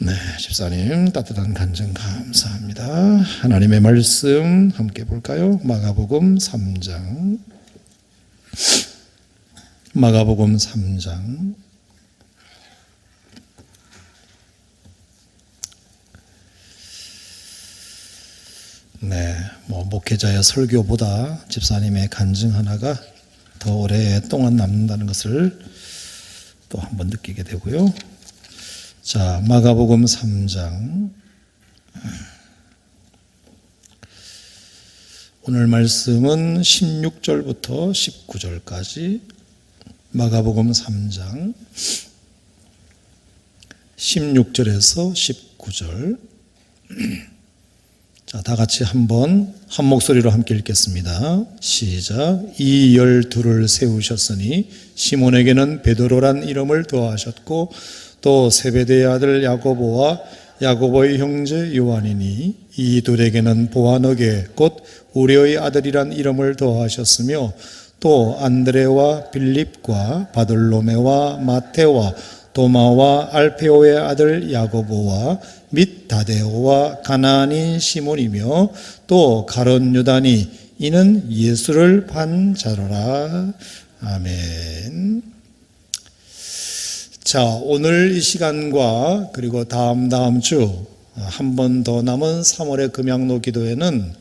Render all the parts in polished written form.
네, 집사님 따뜻한 간증 감사합니다. 하나님의 말씀 함께 볼까요? 마가복음 3장. 마가복음 3장. 네, 목회자의 설교보다 집사님의 간증 하나가 더 오랫동안 남는다는 것을 또 한번 느끼게 되고요. 자, 마가복음 3장. 오늘 말씀은 16절부터 19절까지 마가복음 3장 16절에서 19절. 자, 다 같이 한번 한 목소리로 함께 읽겠습니다. 시작. 이 12를 세우셨으니 시몬에게는 베드로란 이름을 더하셨고 또 세베대의 아들 야고보와 야고보의 형제 요한이니 이 둘에게는 보아너게 곧 우레의 아들이란 이름을 더하셨으며 또 안드레와 빌립과 바돌로메와 마테와 도마와 알페오의 아들 야고보와 및 다데오와 가나안인 시몬이며 또 가룟 유다니 이는 예수를 반 자로라. 아멘. 자, 오늘 이 시간과 그리고 다음 주 한 번 더 남은 3월의 금양로 기도회는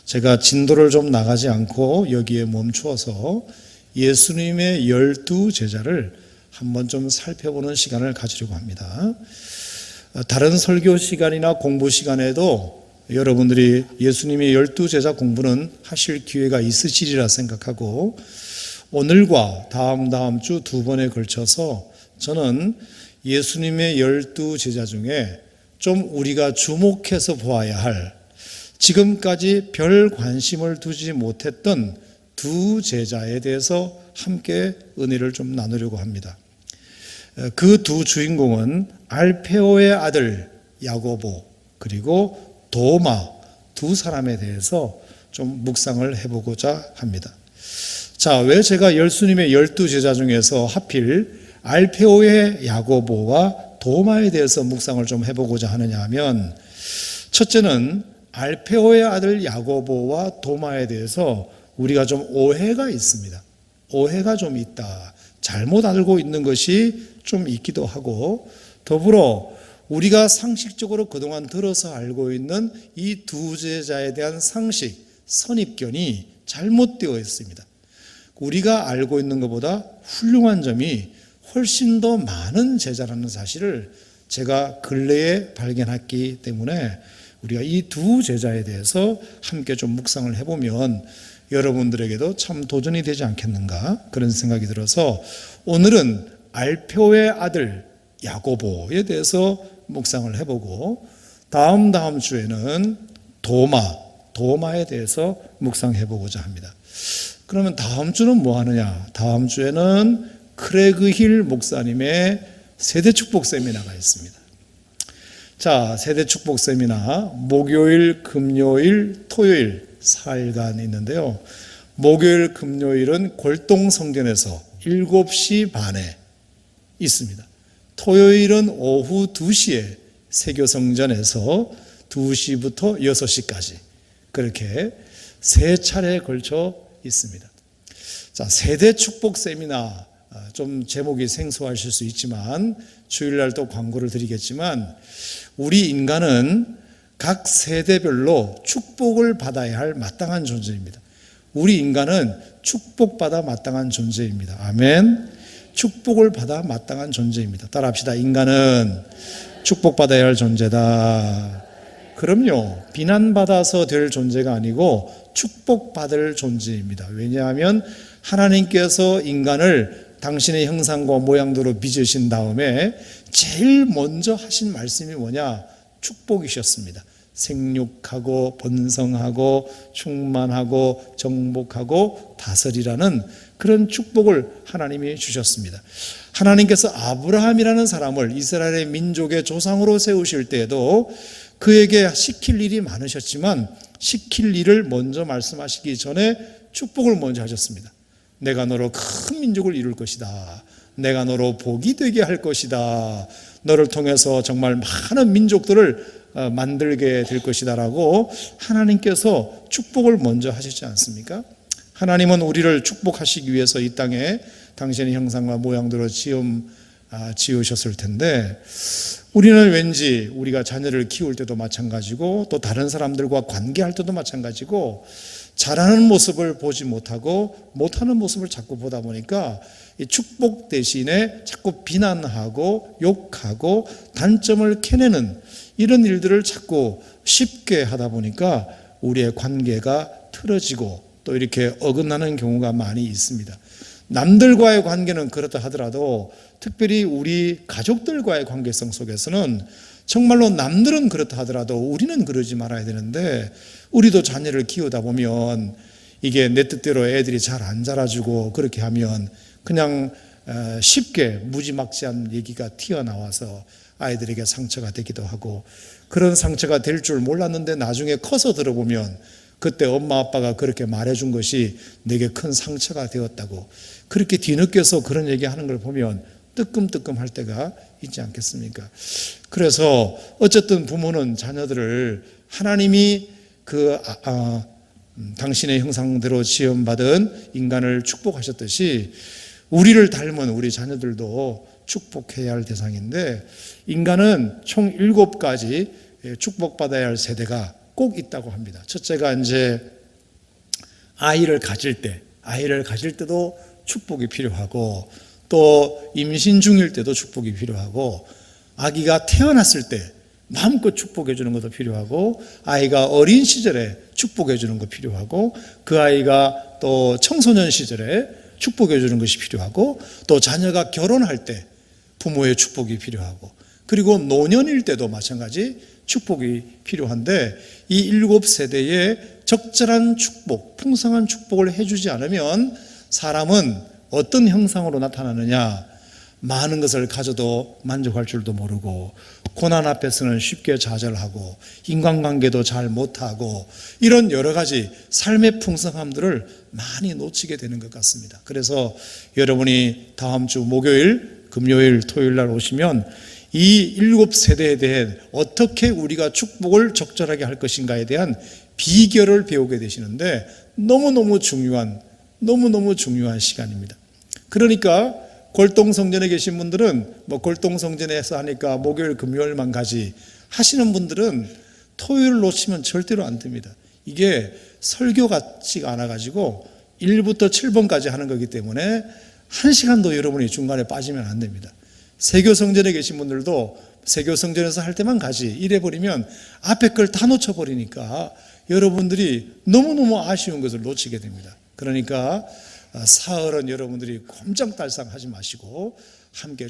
제가 진도를 좀 나가지 않고 여기에 멈추어서 예수님의 12 제자를 한번 좀 살펴보는 시간을 가지려고 합니다. 다른 설교 시간이나 공부 시간에도 여러분들이 예수님의 12 제자 공부는 하실 기회가 있으시리라 생각하고 오늘과 다음 주 두 번에 걸쳐서 저는 예수님의 12 제자 중에 좀 우리가 주목해서 보아야 할 지금까지 별 관심을 두지 못했던 두 제자에 대해서 함께 은혜를 좀 나누려고 합니다. 그 두 주인공은 알페오의 아들 야고보 그리고 도마 두 사람에 대해서 좀 묵상을 해보고자 합니다. 자, 왜 제가 예수님의 12 제자 중에서 하필 알페오의 야고보와 도마에 대해서 묵상을 좀 해보고자 하느냐 하면 첫째는 알페오의 아들 야고보와 도마에 대해서 우리가 좀 오해가 있습니다. 오해가 좀 있다. 잘못 알고 있는 것이 좀 있기도 하고 더불어 우리가 상식적으로 그동안 들어서 알고 있는 이 두 제자에 대한 상식, 선입견이 잘못되어 있습니다. 우리가 알고 있는 것보다 훌륭한 점이 훨씬 더 많은 제자라는 사실을 제가 근래에 발견했기 때문에 우리가 이 두 제자에 대해서 함께 좀 묵상을 해보면 여러분들에게도 참 도전이 되지 않겠는가 그런 생각이 들어서 오늘은 알페오의 아들 야고보에 대해서 묵상을 해보고 다음 주에는 도마에 대해서 묵상해보고자 합니다. 그러면 다음 주는 뭐 하느냐? 다음 주에는 크레그 힐 목사님의 세대 축복 세미나가 있습니다. 자, 세대 축복 세미나 목요일, 금요일, 토요일 4일간 있는데요. 목요일, 금요일은 골동성전에서 7시 반에 있습니다. 토요일은 오후 2시에 세교성전에서 2시부터 6시까지 그렇게 세 차례에 걸쳐 있습니다. 자, 세대 축복 세미나 좀 제목이 생소하실 수 있지만 주일날 또 광고를 드리겠지만 우리 인간은 각 세대별로 축복을 받아야 할 마땅한 존재입니다. 우리 인간은 축복받아 마땅한 존재입니다. 아멘. 축복을 받아 마땅한 존재입니다. 따라합시다. 인간은 축복받아야 할 존재다. 그럼요. 비난받아서 될 존재가 아니고 축복받을 존재입니다. 왜냐하면 하나님께서 인간을 당신의 형상과 모양대로 빚으신 다음에 제일 먼저 하신 말씀이 뭐냐? 축복이셨습니다. 생육하고 번성하고 충만하고 정복하고 다스리라는 그런 축복을 하나님이 주셨습니다. 하나님께서 아브라함이라는 사람을 이스라엘의 민족의 조상으로 세우실 때에도 그에게 시킬 일이 많으셨지만 시킬 일을 먼저 말씀하시기 전에 축복을 먼저 하셨습니다. 내가 너로 큰 민족을 이룰 것이다. 내가 너로 복이 되게 할 것이다. 너를 통해서 정말 많은 민족들을 만들게 될 것이다라고 하나님께서 축복을 먼저 하시지 않습니까? 하나님은 우리를 축복하시기 위해서 이 땅에 당신의 형상과 모양대로 지으셨을 텐데, 우리는 왠지 우리가 자녀를 키울 때도 마찬가지고 또 다른 사람들과 관계할 때도 마찬가지고 잘하는 모습을 보지 못하고 못하는 모습을 자꾸 보다 보니까 이 축복 대신에 자꾸 비난하고 욕하고 단점을 캐내는 이런 일들을 자꾸 쉽게 하다 보니까 우리의 관계가 틀어지고 또 이렇게 어긋나는 경우가 많이 있습니다. 남들과의 관계는 그렇다 하더라도 특별히 우리 가족들과의 관계성 속에서는 정말로 남들은 그렇다 하더라도 우리는 그러지 말아야 되는데, 우리도 자녀를 키우다 보면 이게 내 뜻대로 애들이 잘 안 자라주고 그렇게 하면 그냥 쉽게 무지막지한 얘기가 튀어나와서 아이들에게 상처가 되기도 하고, 그런 상처가 될 줄 몰랐는데 나중에 커서 들어보면 그때 엄마 아빠가 그렇게 말해준 것이 내게 큰 상처가 되었다고, 그렇게 뒤늦게서 그런 얘기하는 걸 보면 뜨끔뜨끔할 때가 있지 않겠습니까? 그래서 어쨌든 부모는 자녀들을 하나님이 당신의 형상대로 지음받은 인간을 축복하셨듯이 우리를 닮은 우리 자녀들도 축복해야 할 대상인데, 인간은 총 7가지 축복받아야 할 세대가 꼭 있다고 합니다. 첫째가 이제 아이를 가질 때도 축복이 필요하고, 또 임신 중일 때도 축복이 필요하고, 아기가 태어났을 때 마음껏 축복해 주는 것도 필요하고, 아이가 어린 시절에 축복해 주는 거 필요하고, 그 아이가 또 청소년 시절에 축복해 주는 것이 필요하고, 또 자녀가 결혼할 때 부모의 축복이 필요하고, 그리고 노년일 때도 마찬가지 축복이 필요한데, 이 7세대에 적절한 축복, 풍성한 축복을 해주지 않으면 사람은 어떤 형상으로 나타나느냐, 많은 것을 가져도 만족할 줄도 모르고, 고난 앞에서는 쉽게 좌절하고, 인간관계도 잘 못하고, 이런 여러 가지 삶의 풍성함들을 많이 놓치게 되는 것 같습니다. 그래서 여러분이 다음 주 목요일, 금요일, 토요일 날 오시면 이 7세대에 대해 어떻게 우리가 축복을 적절하게 할 것인가에 대한 비결을 배우게 되시는데, 너무너무 중요한 시간입니다. 그러니까 골동성전에 계신 분들은 골동성전에서 하니까 목요일 금요일만 가지 하시는 분들은 토요일 놓치면 절대로 안 됩니다. 이게 설교 같지가 않아 가지고 1부터 7번까지 하는 거기 때문에 1시간도 여러분이 중간에 빠지면 안 됩니다. 세교성전에 계신 분들도 세교성전에서 할 때만 가지, 이래버리면 앞에 걸 다 놓쳐버리니까 여러분들이 너무너무 아쉬운 것을 놓치게 됩니다. 그러니까 사흘은 여러분들이 꼼짝달싹하지 마시고 함께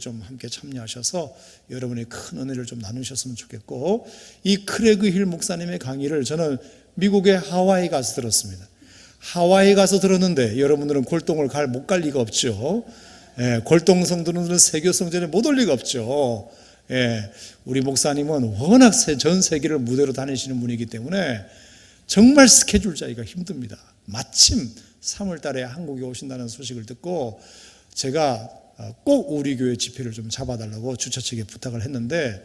참여하셔서 여러분의 큰 은혜를 좀 나누셨으면 좋겠고, 이 크레그 힐 목사님의 강의를 저는 미국의 하와이 가서 들었습니다. 하와이 가서 들었는데 여러분들은 골동을 못 갈 리가 없죠. 골동성들은 세교성전에 못 올 리가 없죠. 우리 목사님은 워낙 전 세계를 무대로 다니시는 분이기 때문에 정말 스케줄 짜기가 힘듭니다. 마침 3월 달에 한국에 오신다는 소식을 듣고 제가 꼭 우리 교회 집회를 좀 잡아달라고 주최 측에 부탁을 했는데,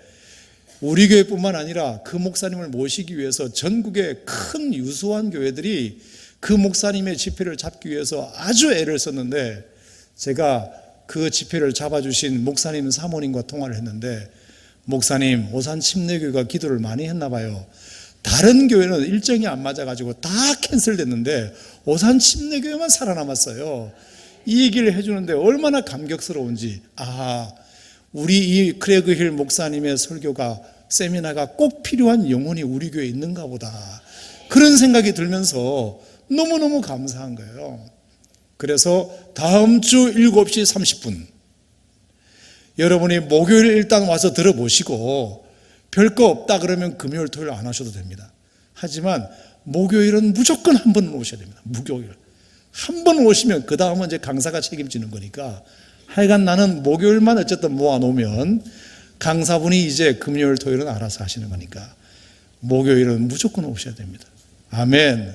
우리 교회뿐만 아니라 그 목사님을 모시기 위해서 전국의 큰 유수한 교회들이 그 목사님의 집회를 잡기 위해서 아주 애를 썼는데, 제가 그 집회를 잡아주신 목사님 사모님과 통화를 했는데, 목사님, 오산 침례교회가 기도를 많이 했나 봐요. 다른 교회는 일정이 안 맞아가지고 다 캔슬됐는데 오산 침례교회만 살아남았어요. 이 얘기를 해주는데 얼마나 감격스러운지, 우리 이 크레그 힐 목사님의 설교가, 세미나가 꼭 필요한 영혼이 우리 교회에 있는가 보다, 그런 생각이 들면서 너무너무 감사한 거예요. 그래서 다음 주 7시 30분 여러분이 목요일 일단 와서 들어보시고, 별거 없다 그러면 금요일 토요일 안 하셔도 됩니다. 하지만 목요일은 무조건 한 번은 오셔야 됩니다. 목요일 한 번 오시면 그 다음은 이제 강사가 책임지는 거니까, 하여간 나는 목요일만 어쨌든 모아놓으면 강사분이 이제 금요일 토요일은 알아서 하시는 거니까 목요일은 무조건 오셔야 됩니다. 아멘.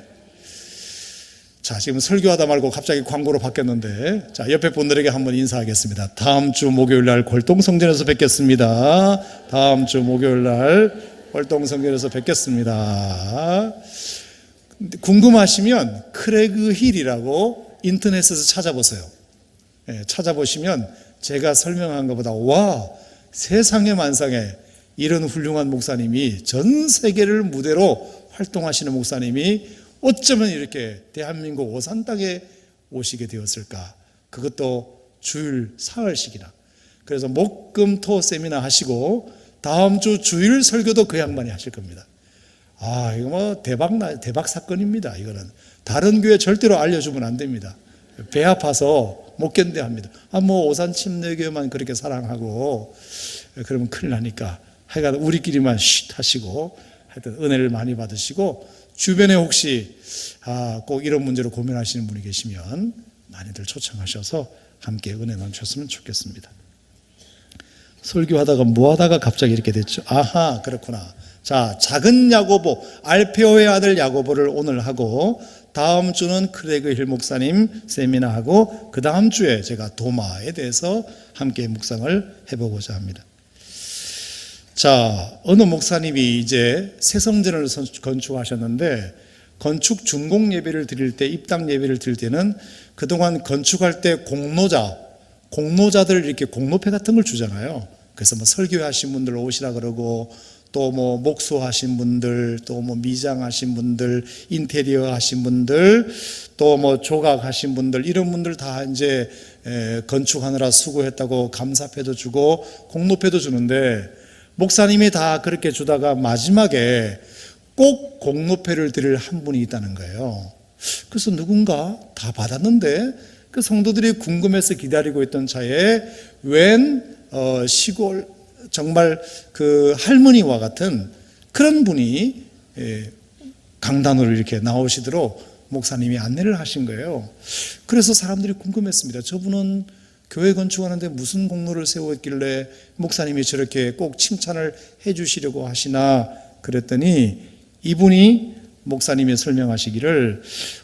자, 지금 설교하다 말고 갑자기 광고로 바뀌었는데, 자, 옆에 분들에게 한번 인사하겠습니다. 다음 주 목요일 날 골동성전에서 뵙겠습니다. 다음 주 목요일 날 골동성전에서 뵙겠습니다. 궁금하시면 크레그 힐이라고 인터넷에서 찾아보세요. 네, 찾아보시면 제가 설명한 것보다 와, 세상에 만상에 이런 훌륭한 목사님이, 전 세계를 무대로 활동하시는 목사님이 어쩌면 이렇게 대한민국 오산 땅에 오시게 되었을까. 그것도 주일 사흘씩이나. 그래서 목, 금, 토 세미나 하시고 다음 주 주일 설교도 그 양반이 하실 겁니다. 아, 이거 뭐 대박 사건입니다. 이거는 다른 교회 절대로 알려주면 안 됩니다. 배 아파서 못 견뎌합니다. 뭐 오산 침례교회만 그렇게 사랑하고 그러면 큰일 나니까 하여간 우리끼리만 쉿 하시고 하여튼 은혜를 많이 받으시고, 주변에 혹시 꼭 이런 문제로 고민하시는 분이 계시면 많이들 초청하셔서 함께 은혜 나누셨으면 좋겠습니다. 설교하다가 뭐하다가 갑자기 이렇게 됐죠? 아하, 그렇구나. 자, 작은 야고보, 알페오의 아들 야고보를 오늘 하고, 다음 주는 크레그 힐 목사님 세미나 하고, 그 다음 주에 제가 도마에 대해서 함께 묵상을 해보고자 합니다. 자, 어느 목사님이 이제 새 성전을 건축하셨는데, 건축 준공 예배를 드릴 때, 입당 예배를 드릴 때는 그동안 건축할 때 공로자들 이렇게 공로패 같은 걸 주잖아요. 그래서 뭐 설교하신 분들 오시라 그러고, 또 뭐 목수하신 분들, 또 뭐 미장하신 분들, 인테리어 하신 분들, 또 뭐 조각하신 분들, 이런 분들 다 이제 건축하느라 수고했다고 감사패도 주고 공로패도 주는데, 목사님이 다 그렇게 주다가 마지막에 꼭 공로패를 드릴 한 분이 있다는 거예요. 그래서 누군가 다 받았는데 그 성도들이 궁금해서 기다리고 있던 차에 웬 시골 정말 그 할머니와 같은 그런 분이 강단으로 이렇게 나오시도록 목사님이 안내를 하신 거예요. 그래서 사람들이 궁금했습니다. 저분은 교회 건축하는데 무슨 공로를 세웠길래 목사님이 저렇게 꼭 칭찬을 해 주시려고 하시나 그랬더니, 이분이 목사님이 설명하시기를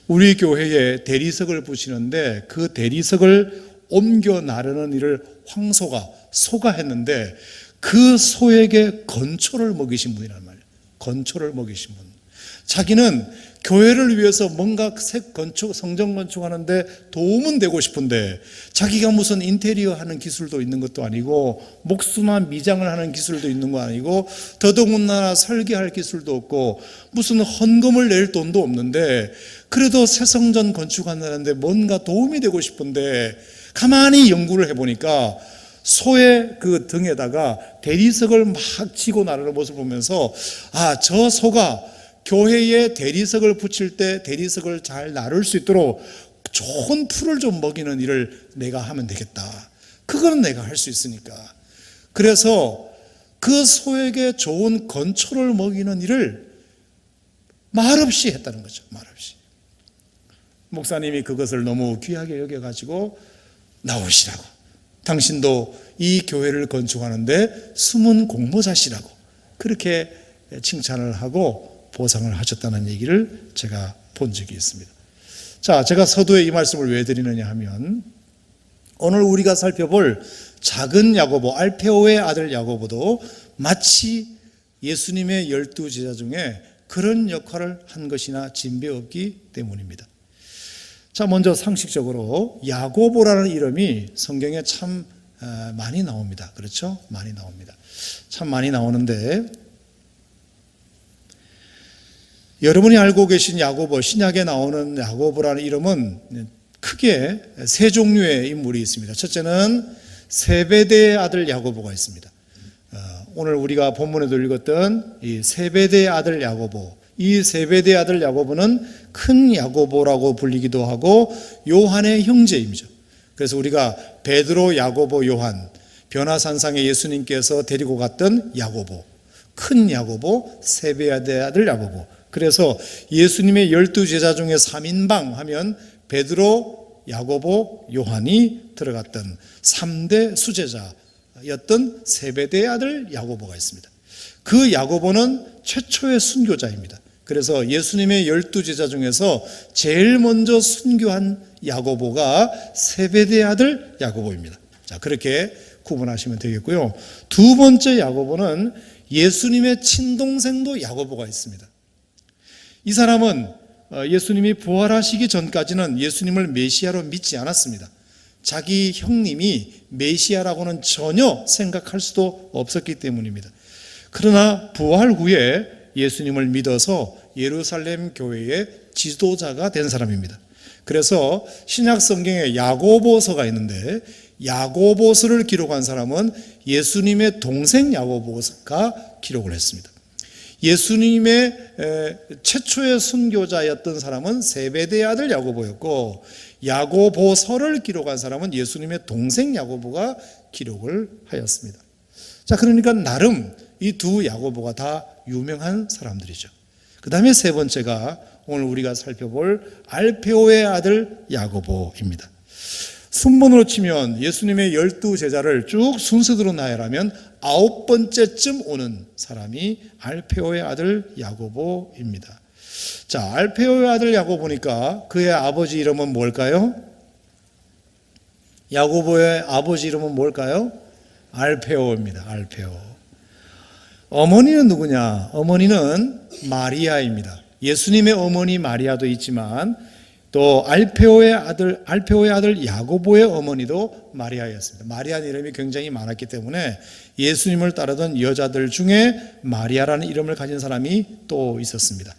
우리 교회에 대리석을 부시는데 그 대리석을 옮겨 나르는 일을 소가 했는데 그 소에게 건초를 먹이신 분이란 말이에요. 건초를 먹이신 분. 자기는 교회를 위해서 뭔가 새 건축, 성전 건축하는데 도움은 되고 싶은데, 자기가 무슨 인테리어 하는 기술도 있는 것도 아니고, 목수나 미장을 하는 기술도 있는 거 아니고, 더더군다나 설계할 기술도 없고, 무슨 헌금을 낼 돈도 없는데, 그래도 새 성전 건축한다는데 뭔가 도움이 되고 싶은데, 가만히 연구를 해보니까 소의 그 등에다가 대리석을 막 치고 나르는 모습을 보면서, 저 소가 교회에 대리석을 붙일 때 대리석을 잘 나를 수 있도록 좋은 풀을 좀 먹이는 일을 내가 하면 되겠다. 그거는 내가 할 수 있으니까. 그래서 그 소에게 좋은 건초를 먹이는 일을 말없이 했다는 거죠. 말없이. 목사님이 그것을 너무 귀하게 여겨가지고 나오시라고. 당신도 이 교회를 건축하는데 숨은 공모자시라고. 그렇게 칭찬을 하고 보상을 하셨다는 얘기를 제가 본 적이 있습니다. 자, 제가 서두에 이 말씀을 왜 드리느냐 하면, 오늘 우리가 살펴볼 작은 야고보, 알페오의 아들 야고보도 마치 예수님의 12 제자 중에 그런 역할을 한 것이나 진배없기 때문입니다. 자, 먼저 상식적으로 야고보라는 이름이 성경에 참 많이 나옵니다. 그렇죠? 많이 나옵니다. 참 많이 나오는데, 여러분이 알고 계신 야고보, 신약에 나오는 야고보라는 이름은 크게 세 종류의 인물이 있습니다. 첫째는 세베대의 아들 야고보가 있습니다. 오늘 우리가 본문에도 읽었던 이 세베대의 아들 야고보, 이 세베대의 아들 야고보는 큰 야고보라고 불리기도 하고 요한의 형제입니다. 그래서 우리가 베드로, 야고보, 요한, 변화산상에 예수님께서 데리고 갔던 야고보, 큰 야고보, 세베대의 아들 야고보. 그래서 예수님의 12 제자 중에 3인방 하면 베드로, 야고보, 요한이 들어갔던 3대 수제자였던 세베대의 아들 야고보가 있습니다. 그 야고보는 최초의 순교자입니다. 그래서 예수님의 12제자 중에서 제일 먼저 순교한 야고보가 세베대의 아들 야고보입니다. 자, 그렇게 구분하시면 되겠고요. 두 번째 야고보는 예수님의 친동생도 야고보가 있습니다. 이 사람은 예수님이 부활하시기 전까지는 예수님을 메시아로 믿지 않았습니다. 자기 형님이 메시아라고는 전혀 생각할 수도 없었기 때문입니다. 그러나 부활 후에 예수님을 믿어서 예루살렘 교회의 지도자가 된 사람입니다. 그래서 신약 성경에 야고보서가 있는데 야고보서를 기록한 사람은 예수님의 동생 야고보가 기록을 했습니다. 예수님의 최초의 순교자였던 사람은 세베대의 아들 야고보였고, 야고보서를 기록한 사람은 예수님의 동생 야고보가 기록을 하였습니다. 자, 그러니까 나름 이 두 야고보가 다 유명한 사람들이죠. 그 다음에 세 번째가 오늘 우리가 살펴볼 알페오의 아들 야고보입니다. 순번으로 치면 예수님의 12제자를 쭉 순서대로 나열하면 9번째쯤 오는 사람이 알페오의 아들 야고보입니다. 자, 알페오의 아들 야고보니까 그의 아버지 이름은 뭘까요? 야고보의 아버지 이름은 뭘까요? 알페오입니다. 알페오. 어머니는 누구냐? 어머니는 마리아입니다. 예수님의 어머니 마리아도 있지만 또 알페오의 아들 야고보의 어머니도 마리아였습니다. 마리아는 이름이 굉장히 많았기 때문에 예수님을 따르던 여자들 중에 마리아라는 이름을 가진 사람이 또 있었습니다.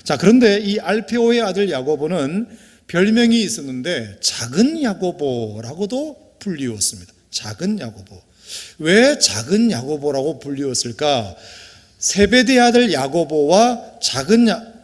자, 그런데 이 알페오의 아들 야고보는 별명이 있었는데 작은 야고보라고도 불리웠습니다. 작은 야고보. 왜 작은 야고보라고 불리웠을까? 세베대의 아들 야고보와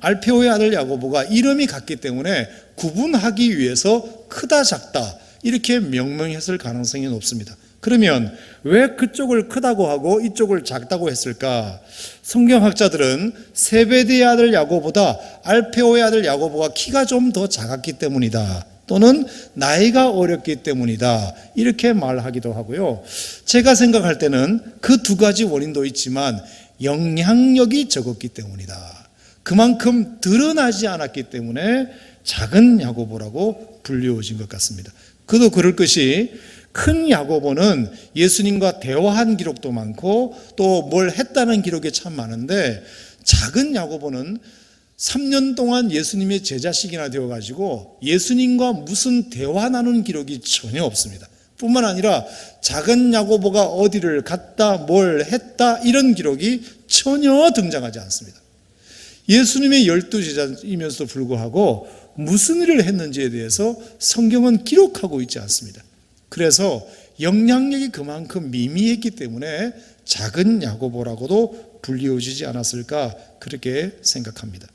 알페오의 아들 야고보가 이름이 같기 때문에 구분하기 위해서 크다 작다 이렇게 명명했을 가능성이 높습니다. 그러면 왜 그쪽을 크다고 하고 이쪽을 작다고 했을까? 성경학자들은 세베대의 아들 야고보다 알페오의 아들 야고보가 키가 좀 더 작았기 때문이다, 또는 나이가 어렸기 때문이다, 이렇게 말하기도 하고요. 제가 생각할 때는 그 두 가지 원인도 있지만 영향력이 적었기 때문이다. 그만큼 드러나지 않았기 때문에 작은 야고보라고 불리워진 것 같습니다. 그도 그럴 것이 큰 야고보는 예수님과 대화한 기록도 많고 또 뭘 했다는 기록이 참 많은데, 작은 야고보는 3년 동안 예수님의 제자식이나 되어가지고 예수님과 무슨 대화 나눈 기록이 전혀 없습니다. 뿐만 아니라 작은 야고보가 어디를 갔다 뭘 했다 이런 기록이 전혀 등장하지 않습니다. 예수님의 12제자이면서도 불구하고 무슨 일을 했는지에 대해서 성경은 기록하고 있지 않습니다. 그래서 영향력이 그만큼 미미했기 때문에 작은 야고보라고도 불리워지지 않았을까, 그렇게 생각합니다.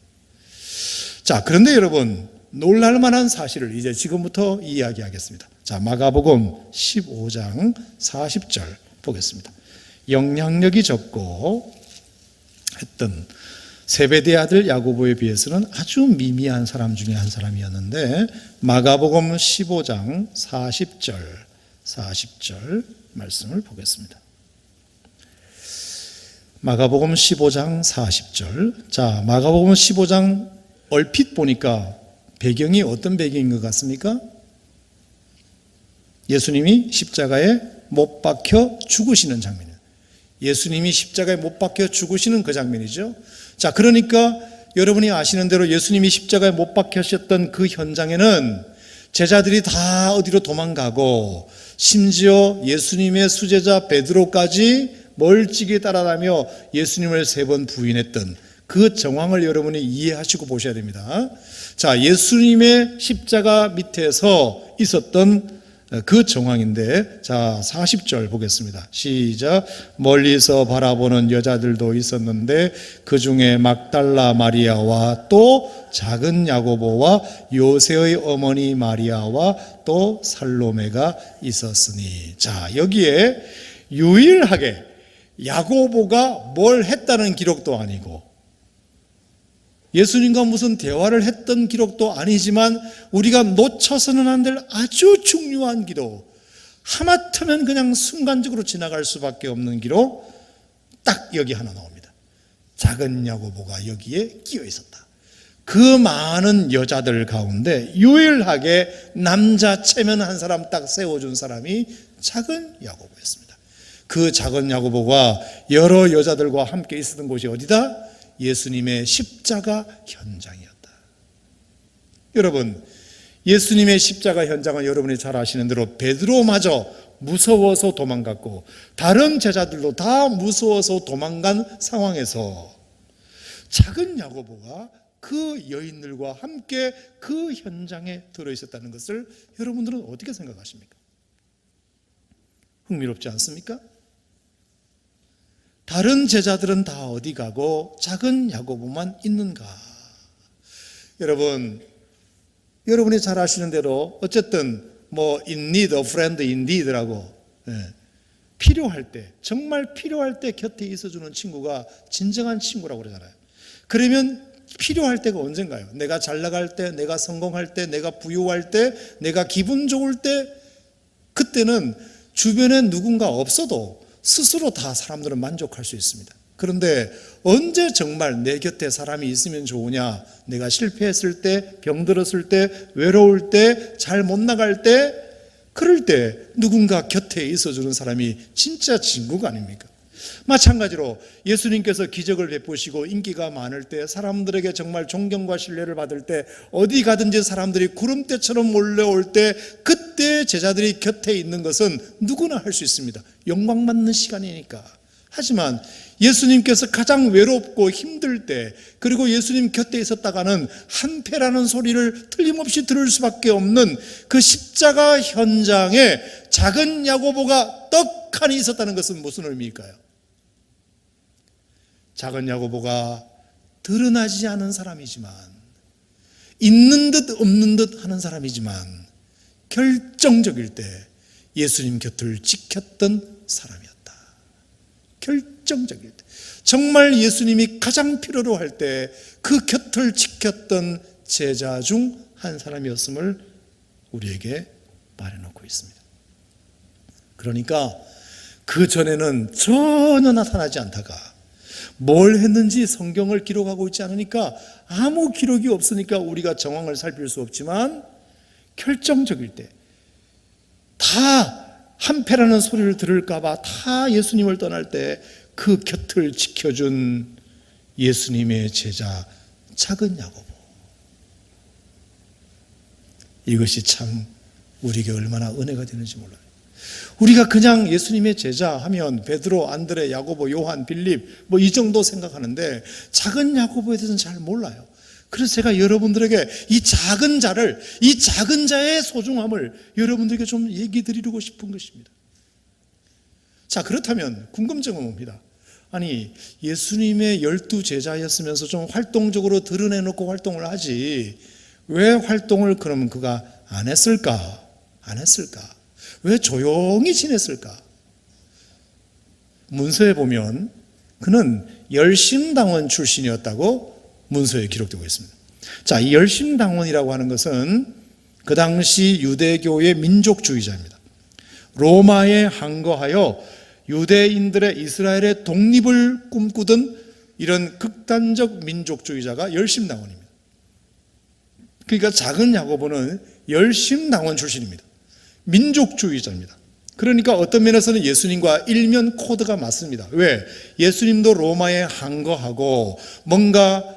자, 그런데 여러분, 놀랄만한 사실을 이제 지금부터 이야기하겠습니다. 자, 마가복음 15장 40절 보겠습니다. 영향력이 적고 했던 세베대의 아들 야고보에 비해서는 아주 미미한 사람 중에 한 사람이었는데, 마가복음 15장 40절 말씀을 보겠습니다. 마가복음 15장 40절. 자, 마가복음 15장 얼핏 보니까 배경이 어떤 배경인 것 같습니까? 예수님이 십자가에 못 박혀 죽으시는 장면이에요. 예수님이 십자가에 못 박혀 죽으시는 그 장면이죠. 자, 그러니까 여러분이 아시는 대로 예수님이 십자가에 못 박히셨던 그 현장에는 제자들이 다 어디로 도망가고, 심지어 예수님의 수제자 베드로까지 멀찍이 따라다니며 예수님을 3번 부인했던 그 정황을 여러분이 이해하시고 보셔야 됩니다. 자, 예수님의 십자가 밑에서 있었던 그 정황인데, 자, 40절 보겠습니다. 시작. 멀리서 바라보는 여자들도 있었는데 그 중에 막달라 마리아와 또 작은 야고보와 요새의 어머니 마리아와 또 살로메가 있었으니. 자, 여기에 유일하게 야고보가 뭘 했다는 기록도 아니고 예수님과 무슨 대화를 했던 기록도 아니지만 우리가 놓쳐서는 안 될 아주 중요한 기록, 하마터면 그냥 순간적으로 지나갈 수밖에 없는 기록, 딱 여기 하나 나옵니다. 작은 야고보가 여기에 끼어 있었다. 그 많은 여자들 가운데 유일하게 남자 체면 한 사람 딱 세워준 사람이 작은 야고보였습니다. 그 작은 야고보가 여러 여자들과 함께 있었던 곳이 어디다? 예수님의 십자가 현장이었다. 여러분, 예수님의 십자가 현장은 여러분이 잘 아시는 대로 베드로마저 무서워서 도망갔고 다른 제자들도 다 무서워서 도망간 상황에서 작은 야고보가 그 여인들과 함께 그 현장에 들어있었다는 것을 여러분들은 어떻게 생각하십니까? 흥미롭지 않습니까? 다른 제자들은 다 어디 가고 작은 야고보만 있는가? 여러분이 잘 아시는 대로 어쨌든 in need of friend indeed라고 필요할 때, 정말 필요할 때 곁에 있어주는 친구가 진정한 친구라고 그러잖아요. 그러면 필요할 때가 언젠가요? 내가 잘 나갈 때, 내가 성공할 때, 내가 부유할 때, 내가 기분 좋을 때, 그때는 주변에 누군가 없어도 스스로 다 사람들은 만족할 수 있습니다. 그런데 언제 정말 내 곁에 사람이 있으면 좋으냐? 내가 실패했을 때, 병들었을 때, 외로울 때, 잘 못 나갈 때, 그럴 때 누군가 곁에 있어주는 사람이 진짜 친구가 아닙니까? 마찬가지로 예수님께서 기적을 베푸시고 인기가 많을 때, 사람들에게 정말 존경과 신뢰를 받을 때, 어디 가든지 사람들이 구름대처럼 몰려올 때, 그때 제자들이 곁에 있는 것은 누구나 할 수 있습니다. 영광받는 시간이니까. 하지만 예수님께서 가장 외롭고 힘들 때, 그리고 예수님 곁에 있었다가는 한패라는 소리를 틀림없이 들을 수밖에 없는 그 십자가 현장에 작은 야고보가 떡하니 있었다는 것은 무슨 의미일까요? 작은 야고보가 드러나지 않은 사람이지만, 있는 듯 없는 듯 하는 사람이지만, 결정적일 때 예수님 곁을 지켰던 사람이었다. 결정적일 때, 정말 예수님이 가장 필요로 할 때 그 곁을 지켰던 제자 중 한 사람이었음을 우리에게 말해놓고 있습니다. 그러니까 그 전에는 전혀 나타나지 않다가 뭘 했는지 성경을 기록하고 있지 않으니까, 아무 기록이 없으니까 우리가 정황을 살필 수 없지만, 결정적일 때 다 한패라는 소리를 들을까봐 다 예수님을 떠날 때 그 곁을 지켜준 예수님의 제자 작은 야고보. 이것이 참 우리에게 얼마나 은혜가 되는지 몰라요. 우리가 그냥 예수님의 제자 하면 베드로, 안드레, 야고보, 요한, 빌립 이 정도 생각하는데 작은 야고보에 대해서는 잘 몰라요. 그래서 제가 여러분들에게 이 작은 자의 소중함을 여러분들에게 좀 얘기 드리고 싶은 것입니다. 자, 그렇다면 궁금증은 뭡니다. 아니, 예수님의 12 제자였으면서 좀 활동적으로 드러내놓고 활동을 하지, 왜 활동을 그러면 그가 안 했을까? 왜 조용히 지냈을까? 문서에 보면 그는 열심당원 출신이었다고 문서에 기록되고 있습니다. 자, 이 열심당원이라고 하는 것은 그 당시 유대교의 민족주의자입니다. 로마에 항거하여 유대인들의 이스라엘의 독립을 꿈꾸던 이런 극단적 민족주의자가 열심당원입니다. 그러니까 작은 야고보는 열심당원 출신입니다. 민족주의자입니다. 그러니까 어떤 면에서는 예수님과 일면 코드가 맞습니다. 왜? 예수님도 로마에 항거하고 뭔가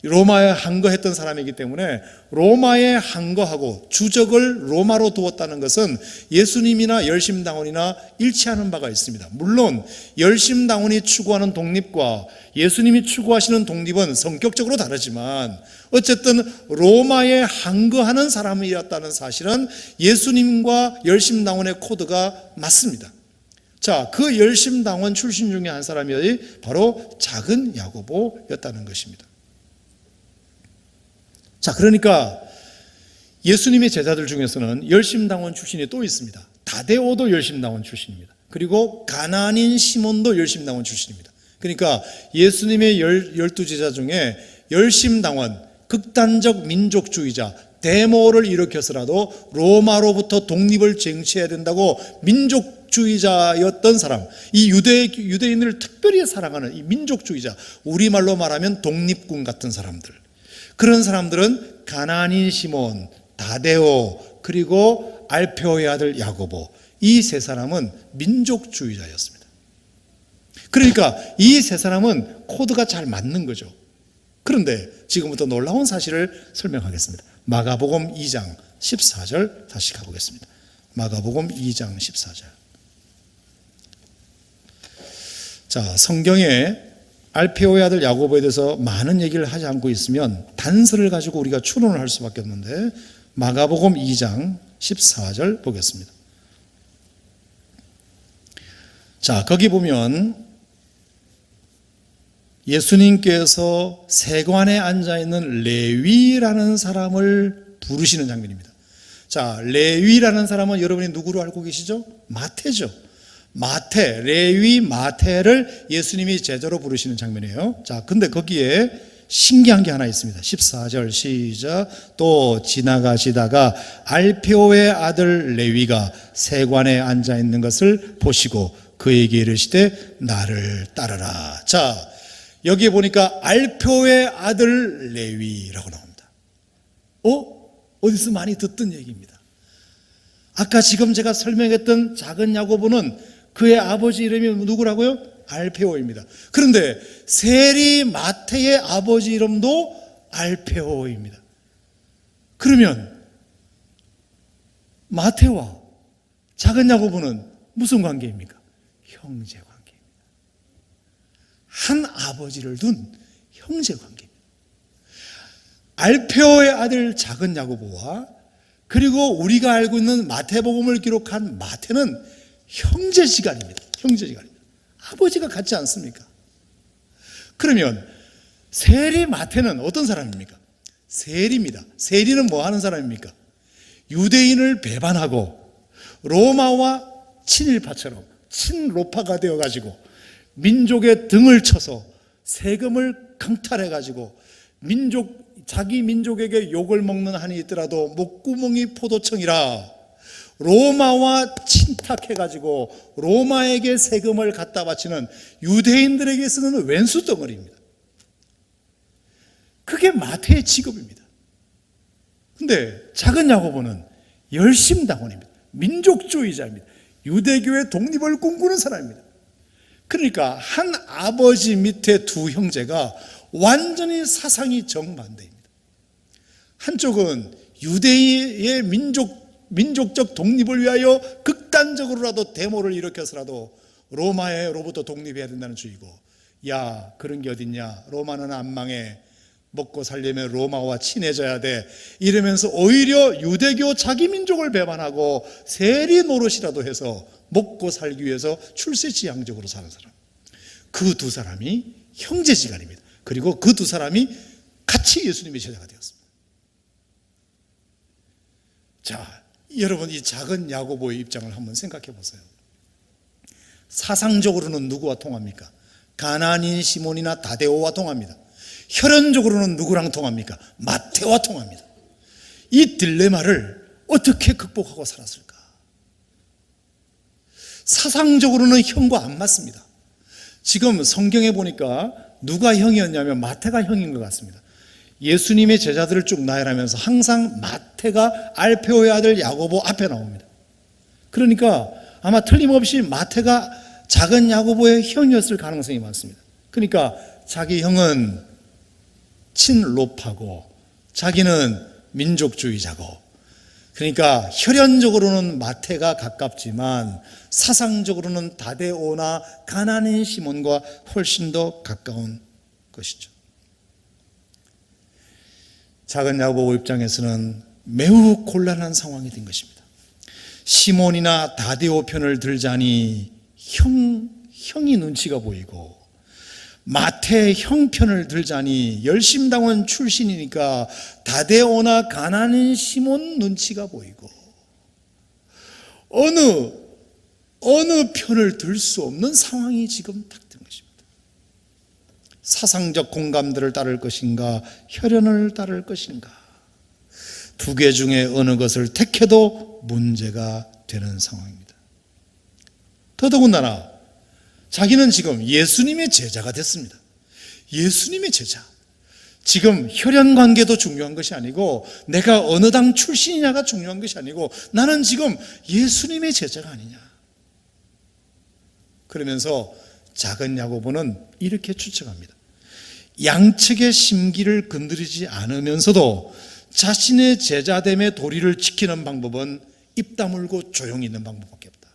로마에 항거했던 사람이기 때문에 로마에 항거하고 주적을 로마로 두었다는 것은 예수님이나 열심당원이나 일치하는 바가 있습니다. 물론 열심당원이 추구하는 독립과 예수님이 추구하시는 독립은 성격적으로 다르지만 어쨌든 로마에 항거하는 사람이었다는 사실은 예수님과 열심당원의 코드가 맞습니다. 자, 그 열심당원 출신 중에 한 사람이 바로 작은 야고보였다는 것입니다. 자, 그러니까 예수님의 제자들 중에서는 열심당원 출신이 또 있습니다. 다데오도 열심당원 출신입니다. 그리고 가나안인 시몬도 열심당원 출신입니다. 그러니까 예수님의 12 제자 중에 열심당원, 극단적 민족주의자, 데모를 일으켜서라도 로마로부터 독립을 쟁취해야 된다고 민족주의자였던 사람, 이 유대인을 특별히 사랑하는 이 민족주의자, 우리말로 말하면 독립군 같은 사람들, 그런 사람들은 가나안인 시몬, 다데오, 그리고 알페오의 아들 야고보, 이 세 사람은 민족주의자였습니다. 그러니까 이 세 사람은 코드가 잘 맞는 거죠. 그런데 지금부터 놀라운 사실을 설명하겠습니다. 마가복음 2장 14절 다시 가보겠습니다. 마가복음 2장 14절. 자, 성경에 알페오의 아들 야고보에 대해서 많은 얘기를 하지 않고 있으면 단서를 가지고 우리가 추론을 할 수밖에 없는데, 마가복음 2장 14절 보겠습니다. 자, 거기 보면 예수님께서 세관에 앉아있는 레위라는 사람을 부르시는 장면입니다. 자, 레위라는 사람은 여러분이 누구로 알고 계시죠? 마태죠. 마태, 레위 마태를 예수님이 제자로 부르시는 장면이에요. 자, 근데 거기에 신기한 게 하나 있습니다. 14절 시작. 또 지나가시다가 알페오의 아들 레위가 세관에 앉아있는 것을 보시고 그에게 이르시되 나를 따르라. 자, 여기에 보니까 알페오의 아들 레위라고 나옵니다. 어디서 많이 듣던 얘기입니다. 아까 지금 제가 설명했던 작은 야고보는 그의 아버지 이름이 누구라고요? 알페오입니다. 그런데 세리 마태의 아버지 이름도 알페오입니다. 그러면 마태와 작은 야고보는 무슨 관계입니까? 형제 관계입니다. 한 아버지를 둔 형제 관계입니다. 알페오의 아들 작은 야고보와 그리고 우리가 알고 있는 마태복음을 기록한 마태는 형제지간입니다. 형제지간입니다. 아버지가 같지 않습니까? 그러면 세리 마태는 어떤 사람입니까? 세리입니다. 세리는 뭐 하는 사람입니까? 유대인을 배반하고 로마와 친일파처럼 친로파가 되어가지고 민족의 등을 쳐서 세금을 강탈해가지고 자기 민족에게 욕을 먹는 한이 있더라도 목구멍이 포도청이라 로마와 친탁해가지고 로마에게 세금을 갖다 바치는 유대인들에게 쓰는 왼수 덩어리입니다. 그게 마태의 직업입니다. 근데 작은 야고보는 열심당원입니다. 민족주의자입니다. 유대교의 독립을 꿈꾸는 사람입니다. 그러니까 한 아버지 밑에 두 형제가 완전히 사상이 정반대입니다. 한쪽은 유대의 민족적 독립을 위하여 극단적으로라도 데모를 일으켜서라도 로마로부터 독립해야 된다는 주의고, 야, 그런 게 어딨냐, 로마는 안 망해, 먹고 살려면 로마와 친해져야 돼, 이러면서 오히려 유대교 자기 민족을 배반하고 세리 노릇이라도 해서 먹고 살기 위해서 출세지향적으로 사는 사람, 그 두 사람이 형제지간입니다. 그리고 그 두 사람이 같이 예수님의 제자가 되었습니다. 자, 여러분, 이 작은 야고보의 입장을 한번 생각해 보세요. 사상적으로는 누구와 통합니까? 가나안인 시몬이나 다데오와 통합니다. 혈연적으로는 누구랑 통합니까? 마태와 통합니다. 이 딜레마를 어떻게 극복하고 살았을까? 사상적으로는 형과 안 맞습니다. 지금 성경에 보니까 누가 형이었냐면 마태가 형인 것 같습니다. 예수님의 제자들을 쭉 나열하면서 항상 마태가 알페오의 아들 야고보 앞에 나옵니다. 그러니까 아마 틀림없이 마태가 작은 야고보의 형이었을 가능성이 많습니다. 그러니까 자기 형은 친로파고 자기는 민족주의자고, 그러니까 혈연적으로는 마태가 가깝지만 사상적으로는 다데오나 가나안인 시몬과 훨씬 더 가까운 것이죠. 작은 야고보 입장에서는 매우 곤란한 상황이 된 것입니다. 시몬이나 다데오 편을 들자니 형이 눈치가 보이고, 마태 형 편을 들자니 열심당원 출신이니까 다데오나 가나안인 시몬 눈치가 보이고, 어느 편을 들 수 없는 상황이 지금 딱 된 것입니다. 사상적 공감들을 따를 것인가, 혈연을 따를 것인가. 두 개 중에 어느 것을 택해도 문제가 되는 상황입니다. 더더군다나 자기는 지금 예수님의 제자가 됐습니다. 예수님의 제자. 지금 혈연 관계도 중요한 것이 아니고 내가 어느 당 출신이냐가 중요한 것이 아니고 나는 지금 예수님의 제자가 아니냐. 그러면서 작은 야고보는 이렇게 추측합니다. 양측의 심기를 건드리지 않으면서도 자신의 제자됨의 도리를 지키는 방법은 입 다물고 조용히 있는 방법밖에 없다.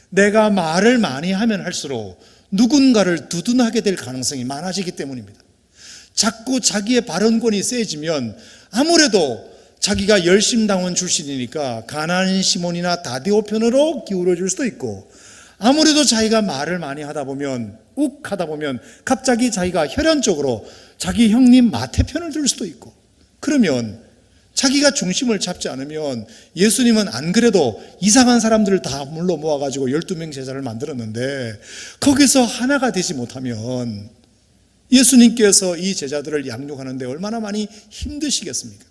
내가 말을 많이 하면 할수록 누군가를 두둔하게 될 가능성이 많아지기 때문입니다. 자꾸 자기의 발언권이 세지면 아무래도 자기가 열심당원 출신이니까 가나안 시몬이나 다디오 편으로 기울어질 수도 있고, 아무래도 자기가 말을 많이 하다 보면 하다 보면 갑자기 자기가 혈연적으로 자기 형님 마태 편을 들 수도 있고, 그러면 자기가 중심을 잡지 않으면 예수님은 안 그래도 이상한 사람들을 다 물러 모아가지고 12명 제자를 만들었는데 거기서 하나가 되지 못하면 예수님께서 이 제자들을 양육하는데 얼마나 많이 힘드시겠습니까?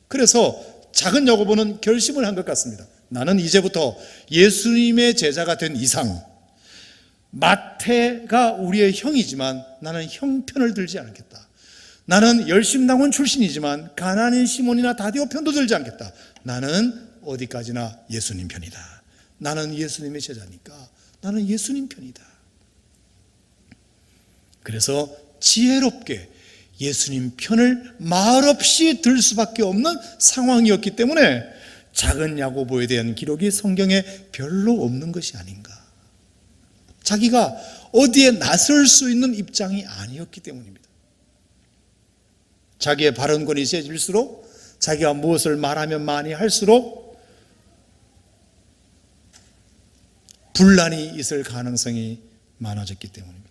그래서 작은 야고보는 결심을 한 것 같습니다. 나는 이제부터 예수님의 제자가 된 이상 마태가 우리의 형이지만 나는 형편을 들지 않겠다. 나는 열심당원 출신이지만 가나안 시몬이나 다디오 편도 들지 않겠다. 나는 어디까지나 예수님 편이다. 나는 예수님의 제자니까 나는 예수님 편이다. 그래서 지혜롭게 예수님 편을 말없이 들 수밖에 없는 상황이었기 때문에 작은 야고보에 대한 기록이 성경에 별로 없는 것이 아닌가. 자기가 어디에 나설 수 있는 입장이 아니었기 때문입니다. 자기의 발언권이 세질수록, 자기가 무엇을 말하면 많이 할수록 분란이 있을 가능성이 많아졌기 때문입니다.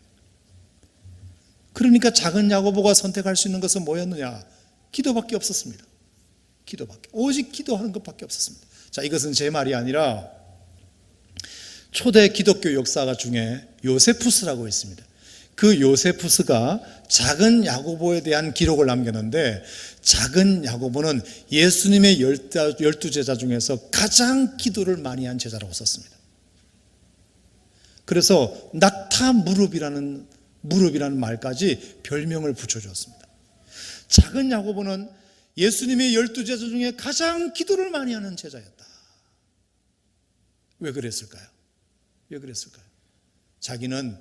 그러니까 작은 야고보가 선택할 수 있는 것은 뭐였느냐? 기도밖에 없었습니다. 기도밖에. 오직 기도하는 것밖에 없었습니다. 자, 이것은 제 말이 아니라 초대 기독교 역사가 중에 요세푸스라고 있습니다. 그 요세푸스가 작은 야고보에 대한 기록을 남겼는데, 작은 야고보는 예수님의 12제자 중에서 가장 기도를 많이 한 제자라고 썼습니다. 그래서 낙타 무릎이라는 말까지 별명을 붙여주었습니다. 작은 야고보는 예수님의 12제자 중에 가장 기도를 많이 하는 제자였다. 왜 그랬을까요? 왜 그랬을까요? 자기는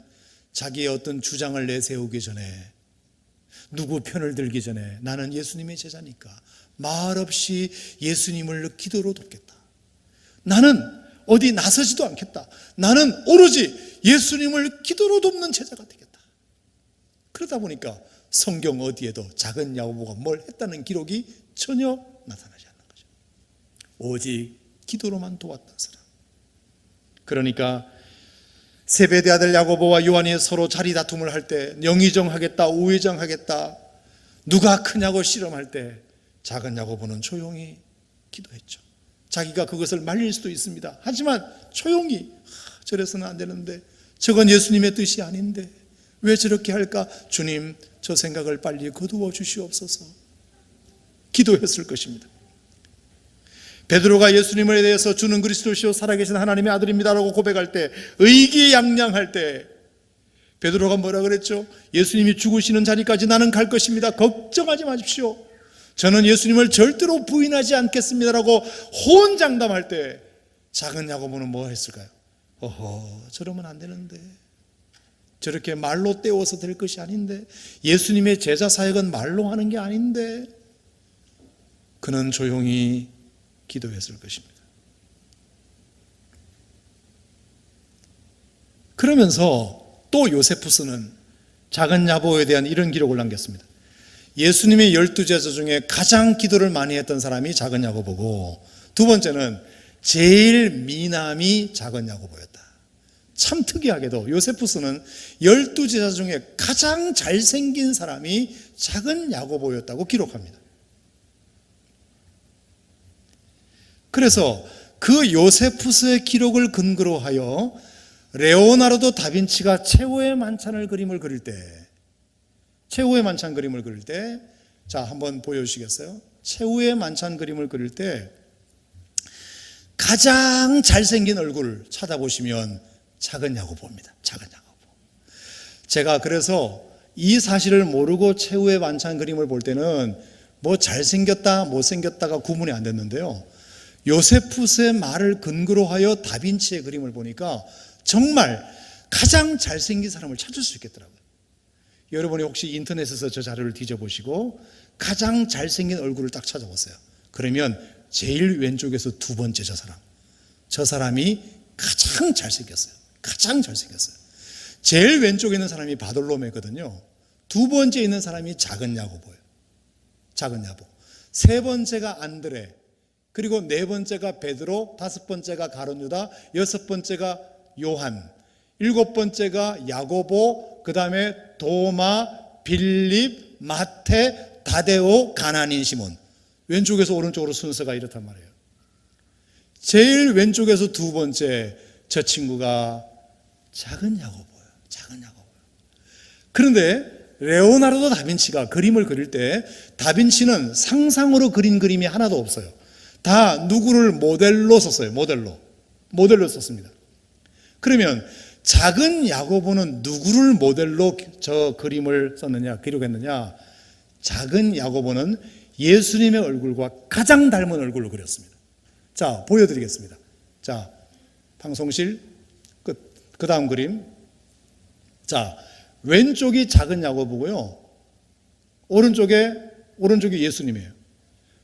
자기의 어떤 주장을 내세우기 전에, 누구 편을 들기 전에 나는 예수님의 제자니까 말없이 예수님을 기도로 돕겠다. 나는 어디 나서지도 않겠다. 나는 오로지 예수님을 기도로 돕는 제자가 되겠다. 그러다 보니까 성경 어디에도 작은 야고보가 뭘 했다는 기록이 전혀 나타나지 않는 거죠. 오직 기도로만 도왔던 사람. 그러니까 세베대 아들 야고보와 요한이 서로 자리 다툼을 할 때, 영의정하겠다 우의정하겠다, 누가 크냐고 씨름할 때 작은 야고보는 조용히 기도했죠. 자기가 그것을 말릴 수도 있습니다. 하지만 조용히, 저래서는 안 되는데, 저건 예수님의 뜻이 아닌데 왜 저렇게 할까? 주님, 저 생각을 빨리 거두어 주시옵소서. 기도했을 것입니다. 베드로가 예수님에 대해서 주는 그리스도시요 살아계신 하나님의 아들입니다라고 고백할 때, 의기양양할 때 베드로가 뭐라 그랬죠? 예수님이 죽으시는 자리까지 나는 갈 것입니다. 걱정하지 마십시오. 저는 예수님을 절대로 부인하지 않겠습니다라고 호언장담할 때 작은 야고보는 뭐 했을까요? 저러면 안 되는데, 저렇게 말로 때워서 될 것이 아닌데, 예수님의 제자 사역은 말로 하는 게 아닌데, 그는 조용히 기도했을 것입니다. 그러면서 또 요세푸스는 작은 야고보에 대한 이런 기록을 남겼습니다. 예수님의 12제자 중에 가장 기도를 많이 했던 사람이 작은 야고보고, 두 번째는 제일 미남이 작은 야고보였다. 참 특이하게도 요세푸스는 12제자 중에 가장 잘생긴 사람이 작은 야고보였다고 기록합니다. 그래서 그 요세푸스의 기록을 근거로 하여 레오나르도 다빈치가 최후의 만찬 그림을 그릴 때, 자, 한번 보여주시겠어요? 최후의 만찬 그림을 그릴 때 가장 잘생긴 얼굴을 찾아보시면 작은 야고보입니다. 작은 야고보. 제가 그래서 이 사실을 모르고 최후의 만찬 그림을 볼 때는 뭐 잘생겼다 못생겼다가 구분이 안 됐는데요, 요세푸스의 말을 근거로 하여 다빈치의 그림을 보니까 정말 가장 잘생긴 사람을 찾을 수 있겠더라고요. 여러분이 혹시 인터넷에서 저 자료를 뒤져보시고 가장 잘생긴 얼굴을 딱 찾아보세요. 그러면 제일 왼쪽에서 두 번째 저 사람이 가장 잘생겼어요. 가장 잘생겼어요. 제일 왼쪽에 있는 사람이 바돌로메거든요. 두 번째 있는 사람이 작은 야고보예요. 작은 야고보. 세 번째가 안드레, 그리고 네 번째가 베드로, 다섯 번째가 가룟 유다, 여섯 번째가 요한, 일곱 번째가 야고보, 그 다음에 도마, 빌립, 마태, 다데오, 가나니인 시몬. 왼쪽에서 오른쪽으로 순서가 이렇단 말이에요. 제일 왼쪽에서 두 번째 저 친구가 작은 야고보예요. 작은 야고보예요. 그런데 레오나르도 다빈치가 그림을 그릴 때 다빈치는 상상으로 그린 그림이 하나도 없어요. 다 누구를 모델로 썼어요. 모델로 썼습니다. 그러면 작은 야고보는 누구를 모델로 저 그림을 썼느냐, 기록했느냐? 작은 야고보는 예수님의 얼굴과 가장 닮은 얼굴로 그렸습니다. 자, 보여드리겠습니다. 자, 방송실 그 다음 그림. 자, 왼쪽이 작은 야고보고요, 오른쪽이 예수님이에요.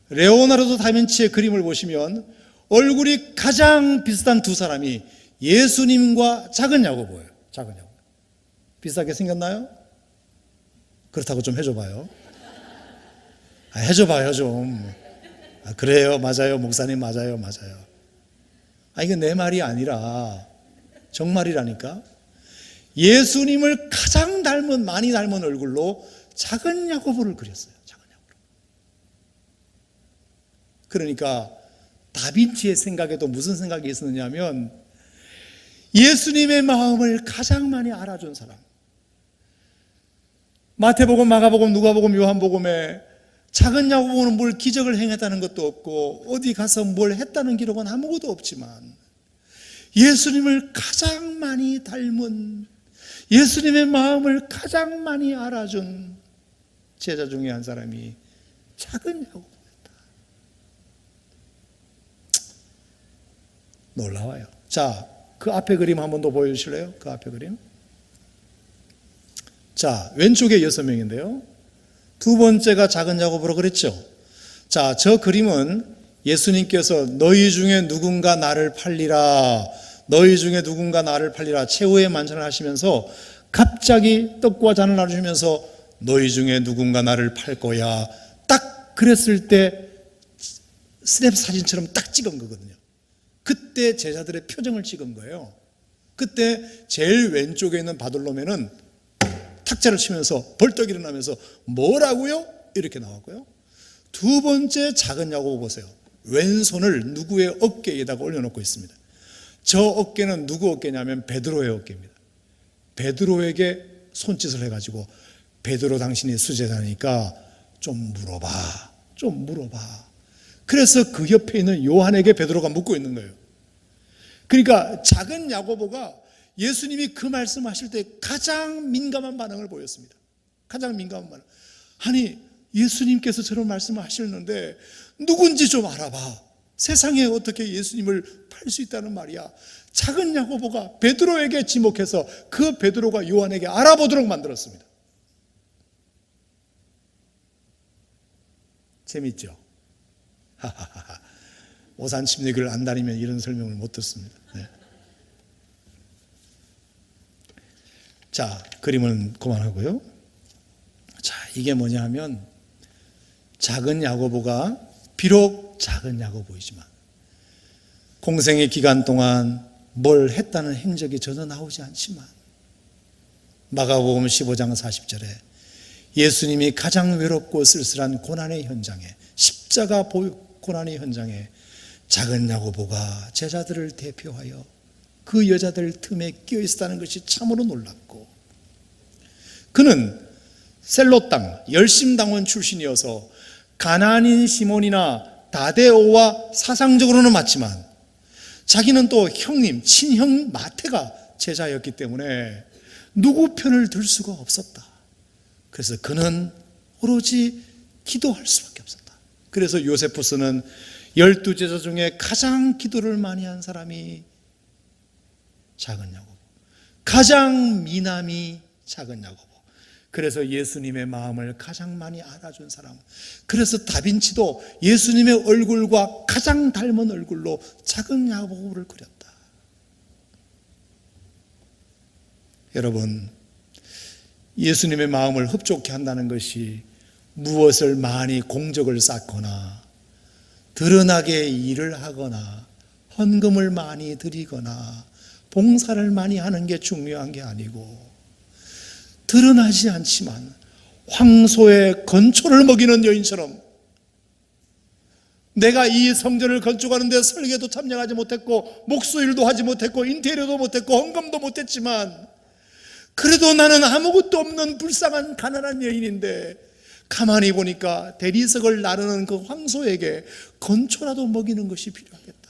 레오나르도 다빈치의 그림을 보시면 얼굴이 가장 비슷한 두 사람이 예수님과 작은 야고보예요. 작은 야고보. 비슷하게 생겼나요? 그렇다고 좀 해줘봐요. 해줘봐요 좀. 그래요, 맞아요, 목사님, 맞아요. 이게 내 말이 아니라 정말이라니까. 예수님을 가장 많이 닮은 얼굴로 작은 야고보를 그렸어요. 작은 야고보. 그러니까 다빈치의 생각에도 무슨 생각이 있었느냐면, 예수님의 마음을 가장 많이 알아준 사람. 마태복음, 마가복음, 누가복음, 요한복음에 작은 야고보는 뭘 기적을 행했다는 것도 없고 어디 가서 뭘 했다는 기록은 아무것도 없지만, 예수님을 가장 많이 닮은, 예수님의 마음을 가장 많이 알아준 제자 중에 한 사람이 작은 야고보였다. 놀라워요. 자, 그 앞에 그림 한 번 더 보여주실래요? 그 앞에 그림. 자, 왼쪽에 6명인데요. 두 번째가 작은 야고보로 그랬죠. 자, 저 그림은 예수님께서 너희 중에 누군가 나를 팔리라, 최후의 만찬을 하시면서 갑자기 떡과 잔을 나누시면서 너희 중에 누군가 나를 팔 거야, 딱 그랬을 때 스냅 사진처럼 딱 찍은 거거든요. 그때 제자들의 표정을 찍은 거예요. 그때 제일 왼쪽에 있는 바돌로메는 탁자를 치면서 벌떡 일어나면서 뭐라고요? 이렇게 나왔고요. 두 번째 작은 야고보 보세요. 왼손을 누구의 어깨에다가 올려놓고 있습니다. 저 어깨는 누구 어깨냐면 베드로의 어깨입니다. 베드로에게 손짓을 해가지고, 베드로 당신이 수제자니까 좀 물어봐. 그래서 그 옆에 있는 요한에게 베드로가 묻고 있는 거예요. 그러니까 작은 야고보가 예수님이 그 말씀하실 때 가장 민감한 반응을 보였습니다. 가장 민감한 반응. 아니, 예수님께서 저런 말씀을 하시는데 누군지 좀 알아봐. 세상에 어떻게 예수님을 팔 수 있다는 말이야. 작은 야고보가 베드로에게 지목해서 그 베드로가 요한에게 알아보도록 만들었습니다. 재밌죠? 오산 침례교를 안 다니면 이런 설명을 못 듣습니다. 네. 자, 그림은 그만하고요. 자, 이게 뭐냐 하면, 작은 야고보가 비록 작은 야고보이지만 공생의 기간 동안 뭘 했다는 행적이 전혀 나오지 않지만, 마가복음 15장 40절에 예수님이 가장 외롭고 쓸쓸한 고난의 현장에, 십자가 고난의 현장에 작은 야고보가 제자들을 대표하여 그 여자들 틈에 끼어 있었다는 것이 참으로 놀랍고, 그는 셀로 땅 열심당원 출신이어서 가나안인 시몬이나 다데오와 사상적으로는 맞지만 자기는 또 형님, 친형 마태가 제자였기 때문에 누구 편을 들 수가 없었다. 그래서 그는 오로지 기도할 수밖에 없었다. 그래서 요세푸스는 12제자 중에 가장 기도를 많이 한 사람이 작은 야고보, 가장 미남이 작은 야고보, 그래서 예수님의 마음을 가장 많이 알아준 사람, 그래서 다빈치도 예수님의 얼굴과 가장 닮은 얼굴로 작은 야고보를 그렸다. 여러분, 예수님의 마음을 흡족해 한다는 것이 무엇을 많이 공적을 쌓거나 드러나게 일을 하거나 헌금을 많이 드리거나 봉사를 많이 하는 게 중요한 게 아니고, 드러나지 않지만 황소의 건초를 먹이는 여인처럼 내가 이 성전을 건축하는데 설계도 참여하지 못했고 목수일도 하지 못했고 인테리어도 못했고 헌금도 못했지만 그래도 나는 아무것도 없는 불쌍한 가난한 여인인데 가만히 보니까 대리석을 나르는 그 황소에게 건초라도 먹이는 것이 필요하겠다.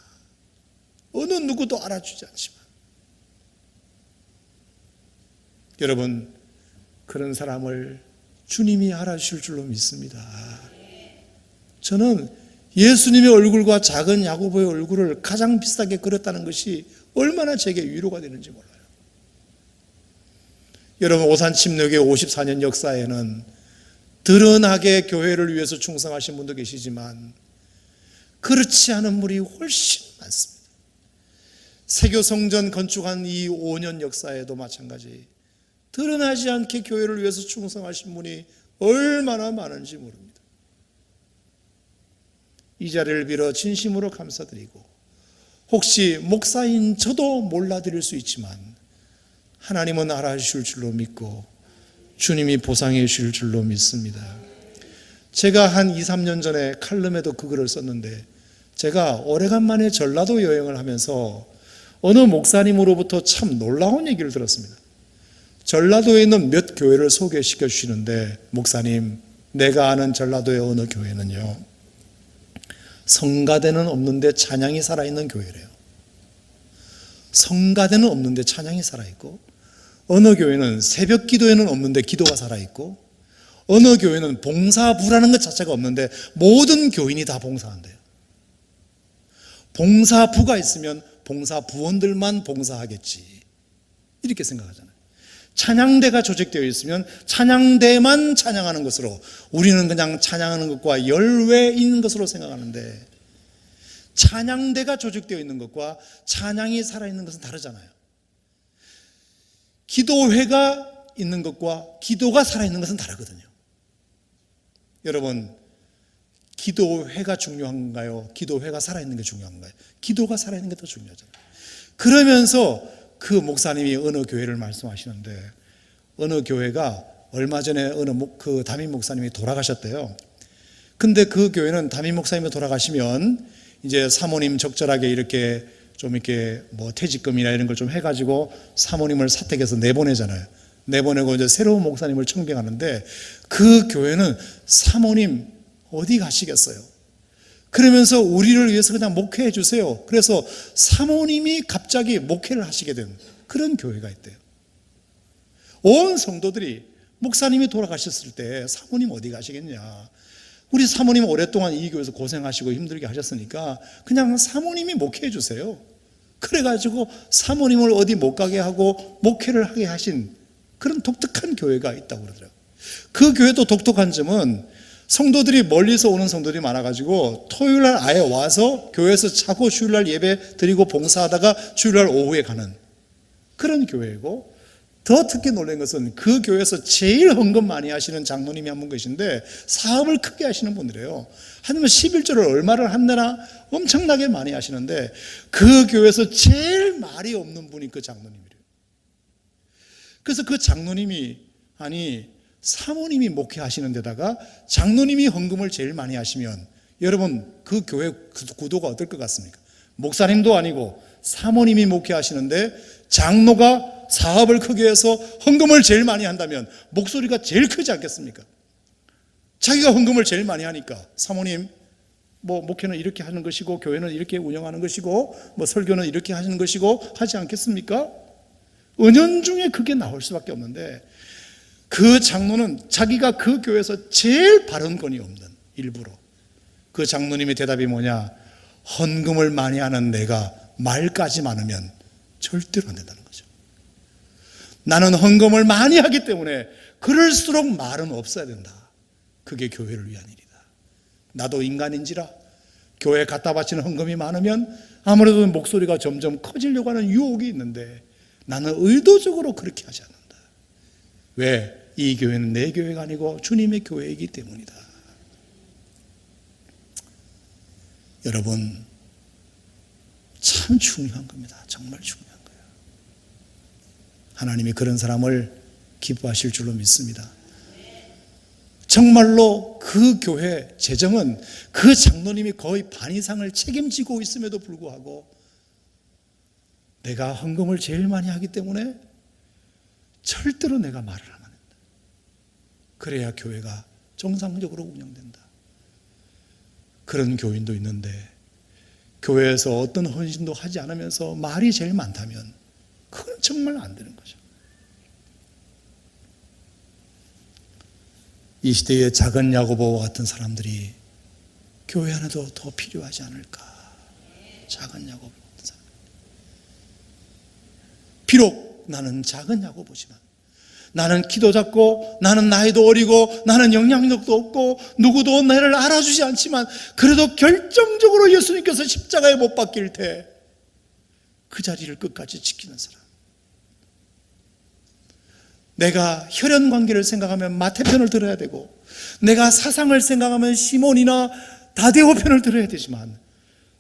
어느 누구도 알아주지 않지만, 여러분, 그런 사람을 주님이 알아주실 줄로 믿습니다. 저는 예수님의 얼굴과 작은 야고보의 얼굴을 가장 비슷하게 그렸다는 것이 얼마나 제게 위로가 되는지 몰라요. 여러분, 오산침례교회 54년 역사에는 드러나게 교회를 위해서 충성하신 분도 계시지만 그렇지 않은 분이 훨씬 많습니다. 세교성전 건축한 이 5년 역사에도 마찬가지 드러나지 않게 교회를 위해서 충성하신 분이 얼마나 많은지 모릅니다. 이 자리를 빌어 진심으로 감사드리고, 혹시 목사인 저도 몰라드릴 수 있지만 하나님은 알아주실 줄로 믿고 주님이 보상해 주실 줄로 믿습니다. 제가 한 2, 3년 전에 칼럼에도 그 글을 썼는데, 제가 오래간만에 전라도 여행을 하면서 어느 목사님으로부터 참 놀라운 얘기를 들었습니다. 전라도에 있는 몇 교회를 소개시켜 주시는데, 목사님, 내가 아는 전라도의 어느 교회는요, 성가대는 없는데 찬양이 살아있는 교회래요. 성가대는 없는데 찬양이 살아있고, 어느 교회는 새벽 기도에는 없는데 기도가 살아있고, 어느 교회는 봉사부라는 것 자체가 없는데 모든 교인이 다 봉사한대요. 봉사부가 있으면 봉사부원들만 봉사하겠지, 이렇게 생각하잖아요. 찬양대가 조직되어 있으면 찬양대만 찬양하는 것으로, 우리는 그냥 찬양하는 것과 열외인 것으로 생각하는데, 찬양대가 조직되어 있는 것과 찬양이 살아있는 것은 다르잖아요. 기도회가 있는 것과 기도가 살아있는 것은 다르거든요. 여러분, 기도회가 중요한가요? 기도회가 살아있는 게 중요한가요? 기도가 살아있는 게 더 중요하잖아요. 그러면서 그 목사님이 어느 교회를 말씀하시는데, 어느 교회가 얼마 전에 어느 그 담임 목사님이 돌아가셨대요. 근데 그 교회는 담임 목사님이 돌아가시면 이제 사모님 적절하게 이렇게 좀 이렇게 뭐 퇴직금이나 이런 걸 좀 해가지고 사모님을 사택해서 내보내잖아요. 내보내고 이제 새로운 목사님을 청빙하는데, 그 교회는 사모님 어디 가시겠어요? 그러면서 우리를 위해서 그냥 목회해 주세요. 그래서 사모님이 갑자기 목회를 하시게 된 그런 교회가 있대요. 온 성도들이 목사님이 돌아가셨을 때 사모님 어디 가시겠냐, 우리 사모님 오랫동안 이 교회에서 고생하시고 힘들게 하셨으니까 그냥 사모님이 목회해 주세요. 그래가지고 사모님을 어디 못 가게 하고 목회를 하게 하신 그런 독특한 교회가 있다고 그러더라고요. 그 교회도 독특한 점은 성도들이 멀리서 오는 성도들이 많아가지고 토요일날 아예 와서 교회에서 자고 주일날 예배 드리고 봉사하다가 주일날 오후에 가는 그런 교회이고, 더 특히 놀란 것은 그 교회에서 제일 헌금 많이 하시는 장로님이 한 분 계신데 사업을 크게 하시는 분들이에요. 하나님은 11조를 얼마를 한다나 엄청나게 많이 하시는데, 그 교회에서 제일 말이 없는 분이 그 장로님이래요. 그래서 그 장로님이, 아니 사모님이 목회하시는 데다가 장로님이 헌금을 제일 많이 하시면 여러분 그 교회 구도가 어떨 것 같습니까? 목사님도 아니고 사모님이 목회하시는데 장로가 사업을 크게 해서 헌금을 제일 많이 한다면 목소리가 제일 크지 않겠습니까? 자기가 헌금을 제일 많이 하니까 사모님 목회는 이렇게 하는 것이고 교회는 이렇게 운영하는 것이고 설교는 이렇게 하시는 것이고 하지 않겠습니까? 은연중에 그게 나올 수밖에 없는데 그 장로는 자기가 그 교회에서 제일 발언권이 없는 일부러 그 장로님의 대답이 뭐냐? 헌금을 많이 하는 내가 말까지 많으면 절대로 안 된다는 거죠. 나는 헌금을 많이 하기 때문에 그럴수록 말은 없어야 된다. 그게 교회를 위한 일이다. 나도 인간인지라 교회에 갖다 바치는 헌금이 많으면 아무래도 목소리가 점점 커지려고 하는 유혹이 있는데 나는 의도적으로 그렇게 하지 않는다. 왜? 이 교회는 내 교회가 아니고 주님의 교회이기 때문이다. 여러분, 참 중요한 겁니다. 정말 중요한 거예요. 하나님이 그런 사람을 기뻐하실 줄로 믿습니다. 정말로 그 교회 재정은 그 장로님이 거의 반 이상을 책임지고 있음에도 불구하고 내가 헌금을 제일 많이 하기 때문에 절대로 내가 말을 하면 안 된다. 그래야 교회가 정상적으로 운영된다. 그런 교인도 있는데 교회에서 어떤 헌신도 하지 않으면서 말이 제일 많다면 그건 정말 안 되는 거죠. 이 시대의 작은 야고보와 같은 사람들이 교회 안에도 더 필요하지 않을까. 작은 야고보 같은 사람. 비록 나는 작은 야고보지만 나는 키도 작고 나는 나이도 어리고 나는 영향력도 없고 누구도 나를 알아주지 않지만 그래도 결정적으로 예수님께서 십자가에 못 박힐 때 그 자리를 끝까지 지키는 사람. 내가 혈연 관계를 생각하면 마태 편을 들어야 되고 내가 사상을 생각하면 시몬이나 다데오 편을 들어야 되지만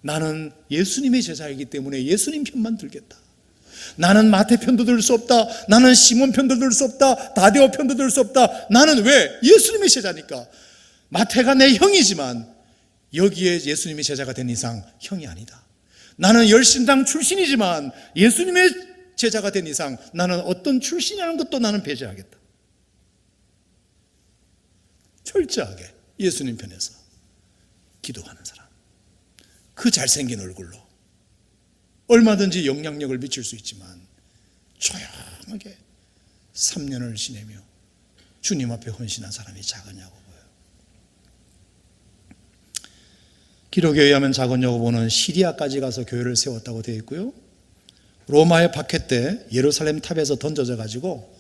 나는 예수님의 제자이기 때문에 예수님 편만 들겠다. 나는 마태 편도 들 수 없다. 나는 시몬 편도 들 수 없다. 다데오 편도 들 수 없다. 나는 왜? 예수님의 제자니까. 마태가 내 형이지만 여기에 예수님의 제자가 된 이상 형이 아니다. 나는 열심당 출신이지만 예수님의 제자가 된 이상 나는 어떤 출신이라는 것도 나는 배제하겠다. 철저하게 예수님 편에서 기도하는 사람. 그 잘생긴 얼굴로 얼마든지 영향력을 미칠 수 있지만 조용하게 3년을 지내며 주님 앞에 헌신한 사람이 작은 야고보예요. 기록에 의하면 작은 야고보는 시리아까지 가서 교회를 세웠다고 되어 있고요. 로마의 박해 때 예루살렘 탑에서 던져져 가지고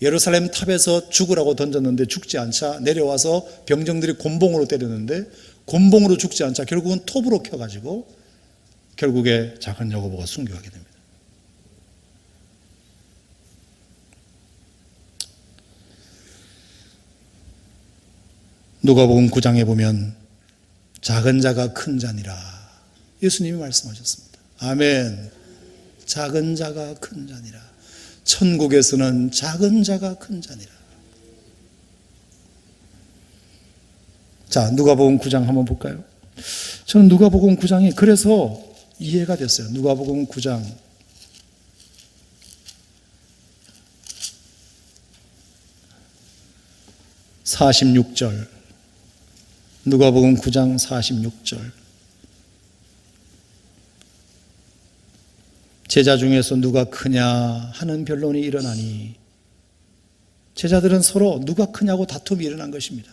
예루살렘 탑에서 죽으라고 던졌는데 죽지 않자 내려와서 병정들이 곤봉으로 때렸는데 곤봉으로 죽지 않자 결국은 톱으로 켜가지고 결국에 작은 야고보가 순교하게 됩니다. 누가복음 9장에 보면 작은 자가 큰 자니라 예수님이 말씀하셨습니다. 아멘. 작은 자가 큰 자니라. 천국에서는 작은 자가 큰 자니라. 자, 누가복음 9장 한번 볼까요? 저는 누가복음 9장이 그래서 이해가 됐어요. 누가복음 9장 46절. 누가복음 9장 46절. 제자 중에서 누가 크냐 하는 변론이 일어나니 제자들은 서로 누가 크냐고 다툼이 일어난 것입니다.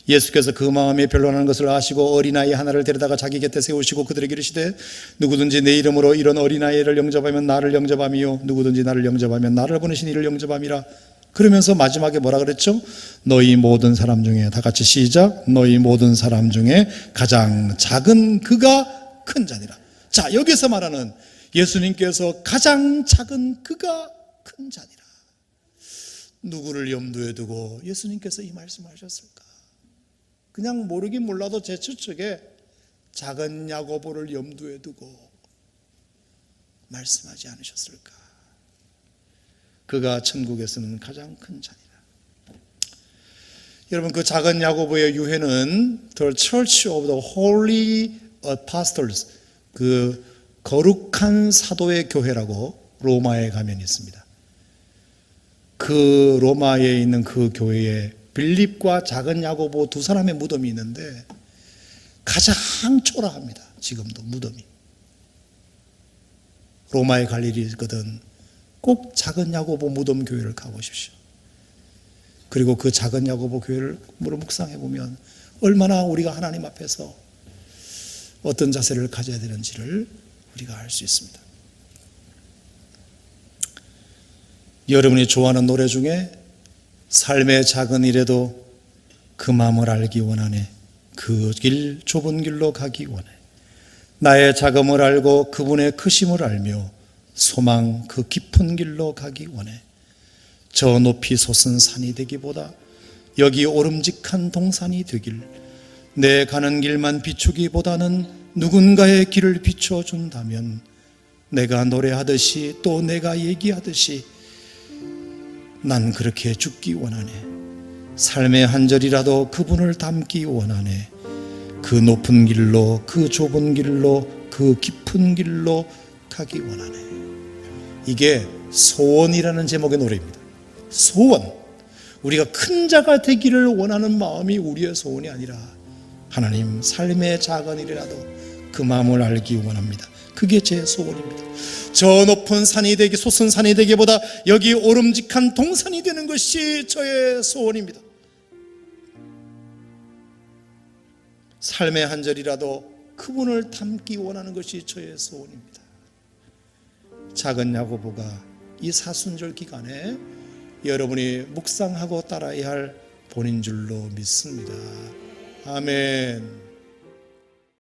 예수께서 그 마음에 변론하는 것을 아시고 어린아이 하나를 데려다가 자기 곁에 세우시고 그들에게 이르시되 누구든지 내 이름으로 이런 어린아이를 영접하면 나를 영접함이요 누구든지 나를 영접하면 나를 보내신 이를 영접함이라. 그러면서 마지막에 뭐라 그랬죠? 너희 모든 사람 중에, 다 같이 시작. 너희 모든 사람 중에 가장 작은 그가 큰 자니라. 자, 여기서 말하는 예수님께서 가장 작은 그가 큰 자니라. 누구를 염두에 두고 예수님께서 이 말씀을 하셨을까? 그냥 모르긴 몰라도 제 추측에 작은 야고보를 염두에 두고 말씀하지 않으셨을까? 그가 천국에서는 가장 큰 자니라. 여러분, 그 작은 야고보의 유해는 The Church of the Holy Apostles, 그 거룩한 사도의 교회라고 로마에 가면 있습니다. 그 로마에 있는 그 교회의 빌립과 작은 야고보 두 사람의 무덤이 있는데 가장 초라합니다. 지금도 무덤이. 로마에 갈 일이 있거든 꼭 작은 야고보 무덤 교회를 가보십시오. 그리고 그 작은 야고보 교회를 묵상해 보면 얼마나 우리가 하나님 앞에서 어떤 자세를 가져야 되는지를 우리가 알 수 있습니다. 여러분이 좋아하는 노래 중에 삶의 작은 일에도 그 마음을 알기 원하네. 그 길 좁은 길로 가기 원해. 나의 작음을 알고 그분의 크심을 알며 소망 그 깊은 길로 가기 원해. 저 높이 솟은 산이 되기보다 여기 오름직한 동산이 되길. 내 가는 길만 비추기보다는 누군가의 길을 비춰준다면 내가 노래하듯이 또 내가 얘기하듯이 난 그렇게 죽기 원하네. 삶의 한 절이라도 그분을 닮기 원하네. 그 높은 길로, 그 좁은 길로, 그 깊은 길로 가기 원하네. 이게 소원이라는 제목의 노래입니다. 소원. 우리가 큰 자가 되기를 원하는 마음이 우리의 소원이 아니라 하나님 삶의 작은 일이라도 그 마음을 알기 원합니다. 그게 제 소원입니다. 저 높은 산이 되기, 솟은 산이 되기보다 여기 오름직한 동산이 되는 것이 저의 소원입니다. 삶의 한 절이라도 그분을 닮기 원하는 것이 저의 소원입니다. 작은 야고보가 이 사순절 기간에 여러분이 묵상하고 따라야 할 본인 줄로 믿습니다. 아멘.